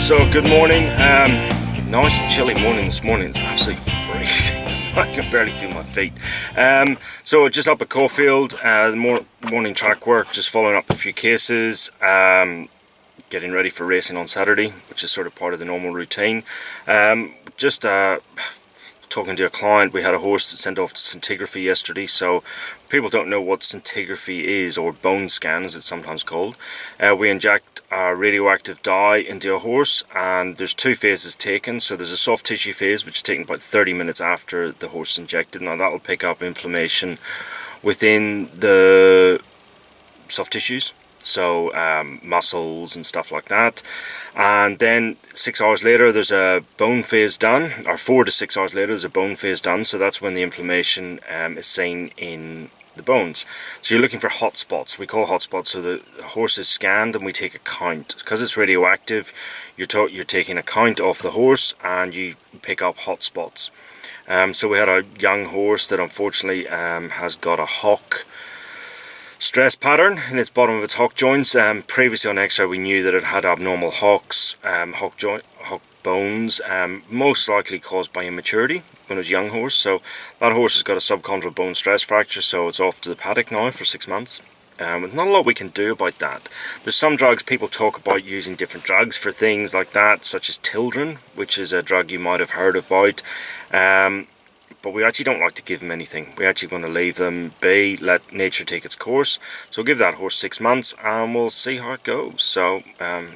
So good morning. Nice chilly morning this morning. It's absolutely freezing. I can barely feel my feet. So just up at Caulfield, the morning track work, just following up a few cases, getting ready for racing on Saturday, which is sort of part of the normal routine. Just talking to a client, we had a horse that sent off to scintigraphy yesterday. So people don't know what scintigraphy is, or bone scan as it's sometimes called. We inject a radioactive dye into a horse, and there's two phases taken. So there's a soft tissue phase, which is taken about 30 minutes after the horse is injected. Now that'll pick up inflammation within the soft tissues, so muscles and stuff like that. And then 6 hours later there's a bone phase done, or 4 to 6 hours later there's a bone phase done. So that's when the inflammation is seen in the bones. So you're looking for hot spots. We call hot spots. So the horse is scanned and we take a count. Because it's radioactive, you're taking a count off the horse and you pick up hot spots. So we had a young horse that unfortunately has got a hock stress pattern in its bottom of its hock joints. Previously on X-ray we knew that it had abnormal hocks, hock bones, most likely caused by immaturity when it was a young horse. So that horse has got a subchondral bone stress fracture, so it's off to the paddock now for 6 months. There's not a lot we can do about that. There's some drugs, people talk about using different drugs for things like that, such as Tildren, which is a drug you might have heard about. But we actually don't like to give them anything. We're actually going to leave them be, let nature take its course. So we'll give that horse 6 months and we'll see how it goes. So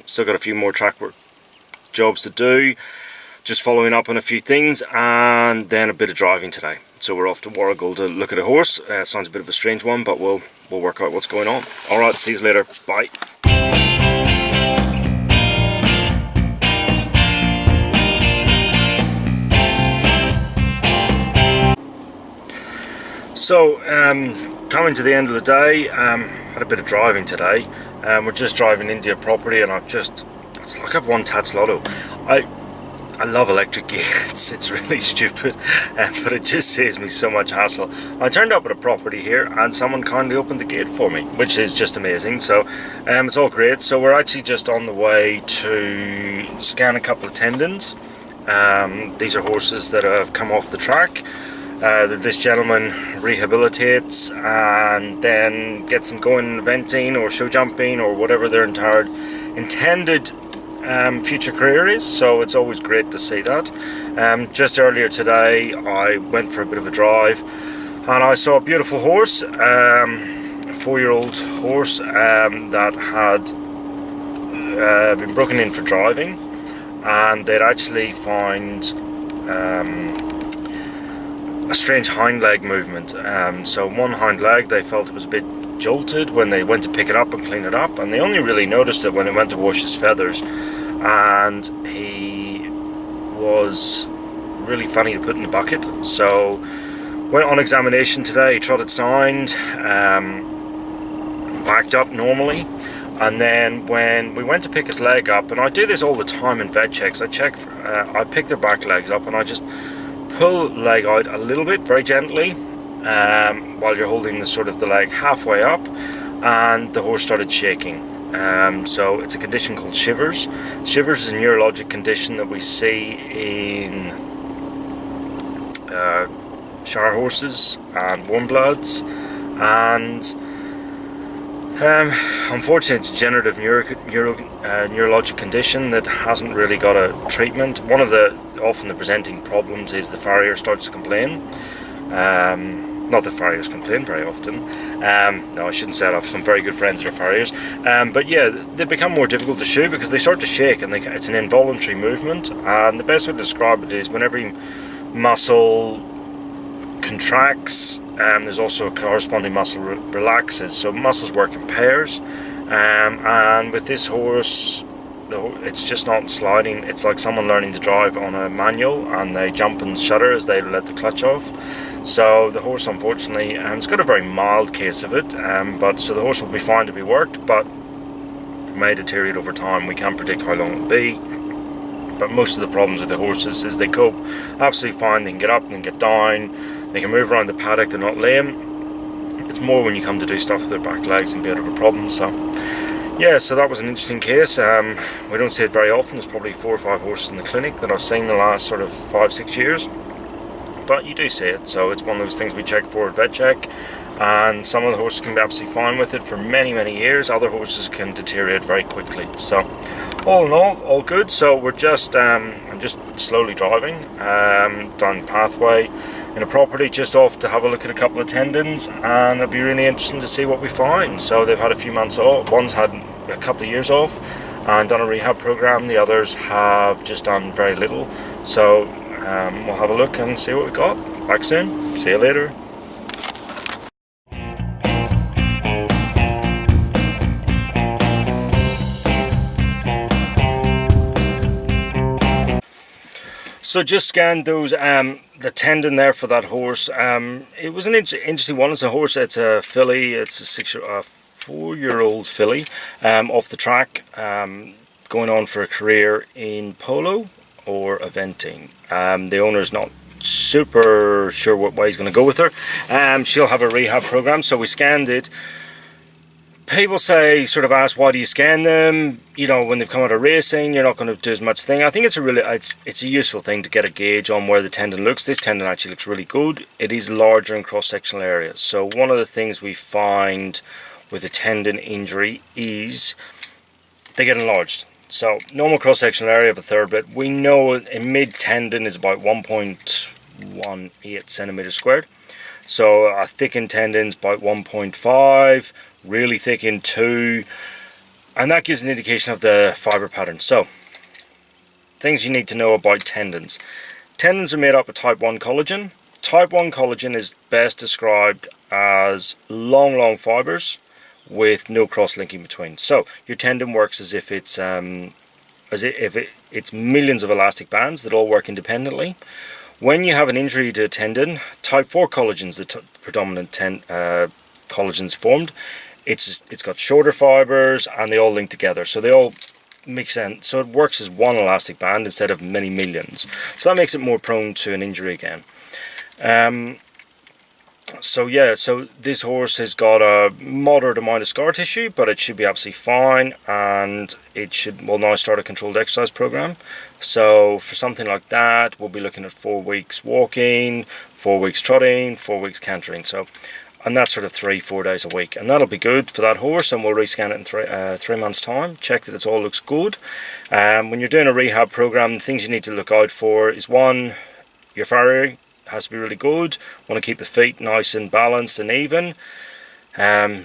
still got a few more track work jobs to do, just following up on a few things, and then a bit of driving today. So we're off to Warrigal to look at a horse. Sounds a bit of a strange one, but we'll work out what's going on. Alright, see you later. Bye. So, coming to the end of the day, had a bit of driving today. We're just driving into a property, and it's like I've won Tats Lotto. I love electric gates. It's really stupid, but it just saves me so much hassle. I turned up at a property here, and someone kindly opened the gate for me, which is just amazing. So, it's all great. So we're actually just on the way to scan a couple of tendons. These are horses that have come off the track. That this gentleman rehabilitates and then gets them going in eventing or show jumping or whatever their intended future career is. So it's always great to see that. Just earlier today I went for a bit of a drive and I saw a beautiful horse, a 4-year-old horse that had been broken in for driving, and they'd actually found a strange hind leg movement. So one hind leg, they felt it was a bit jolted when they went to pick it up and clean it up, and they only really noticed it when they went to wash his feathers, and he was really funny to put in the bucket. So went on examination today, trotted sound, backed up normally, and then when we went to pick his leg up, and I do this all the time in vet checks, I pick their back legs up and I just pull the leg out a little bit, very gently, while you're holding the leg halfway up, and the horse started shaking. So it's a condition called shivers. Shivers is a neurologic condition that we see in Shire horses and warm bloods, and unfortunately it's a degenerative neurologic condition that hasn't really got a treatment. One of the often the presenting problems is the farrier starts to complain. Not that farriers complain very often. No, I shouldn't say that. I have some very good friends that are farriers. But yeah, they become more difficult to shoe because they start to shake, and it's an involuntary movement. And the best way to describe it is when every muscle contracts, there's also a corresponding muscle relaxes. So muscles work in pairs. And with this horse, it's just not sliding. It's like someone learning to drive on a manual, and they jump and shudder as they let the clutch off. So the horse, unfortunately, it's got a very mild case of it, so the horse will be fine to be worked, but it may deteriorate over time. We can't predict how long it'll be, but most of the problems with the horses is they cope absolutely fine. They can get up, they can get down, they can move around the paddock, they're not lame. It's more when you come to do stuff with their back legs and be out of a problem. So Yeah, so that was an interesting case. We don't see it very often. There's probably 4 or 5 horses in the clinic that I've seen the last sort of 5-6 years, but you do see it. So it's one of those things we check for at vet check, and some of the horses can be absolutely fine with it for many years. Other horses can deteriorate very quickly. So all in all good. So we're just I'm just slowly driving down the pathway in a property just off to have a look at a couple of tendons, and it'll be really interesting to see what we find. So they've had a few months off. One's had a couple of years off and done a rehab program. The others have just done very little. So we'll have a look and see what we got. Back soon. See you later. So just scanned those the tendon there for that horse. It was an interesting one. It's a horse. It's a filly. It's a 4-year-old filly off the track, going on for a career in polo or eventing. The owner's not super sure what way he's going to go with her. She'll have a rehab program, so we scanned it. People sort of ask, why do you scan them? You know, when they've come out of racing, you're not going to do as much thing. I think it's a useful thing to get a gauge on where the tendon looks. This tendon actually looks really good. It is larger in cross-sectional areas. So one of the things we find with a tendon injury is they get enlarged. So normal cross-sectional area of a third, but we know a mid-tendon is about 1.18 centimeters squared. So a thickened tendon's about 1.5, really thickened 2, and that gives an indication of the fiber pattern. So things you need to know about tendons. Tendons are made up of type 1 collagen. Type 1 collagen is best described as long fibers with no cross-linking between. So your tendon works as if it's it's millions of elastic bands that all work independently. When you have an injury to a tendon, type 4 collagen is the predominant collagens formed. It's got shorter fibers and they all link together, so they all mix in. So it works as one elastic band instead of many millions. So that makes it more prone to an injury again. So yeah, so this horse has got a moderate amount of scar tissue, but it should be absolutely fine, and we'll now start a controlled exercise program. So for something like that, we'll be looking at 4 weeks walking, 4 weeks trotting, 4 weeks cantering. So, and that's sort of 3-4 days a week, and that'll be good for that horse. And we'll rescan it in 3 months' time. Check that it all looks good. When you're doing a rehab program, the things you need to look out for is, one, your farrier has to be really good. Want to keep the feet nice and balanced and even.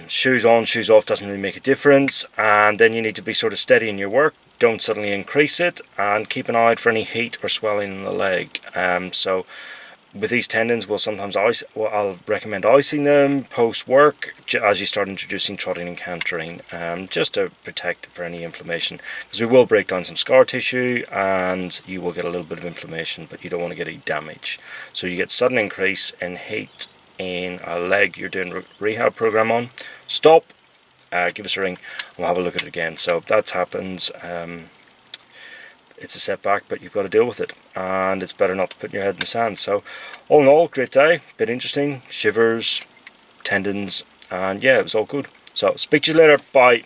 Shoes on, shoes off doesn't really make a difference. And then you need to be sort of steady in your work. Don't suddenly increase it, and keep an eye out for any heat or swelling in the leg. So with these tendons, I'll recommend icing them post-work as you start introducing trotting and cantering, just to protect for any inflammation, because we will break down some scar tissue and you will get a little bit of inflammation, but you don't want to get any damage. So you get sudden increase in heat in a leg you're doing a rehab program on, stop, give us a ring, and we'll have a look at it again. So if that happens, it's a setback, but you've got to deal with it, and it's better not to put your head in the sand. So all in all, great day, bit interesting, shivers, tendons, and yeah, it was all good. So speak to you later, bye.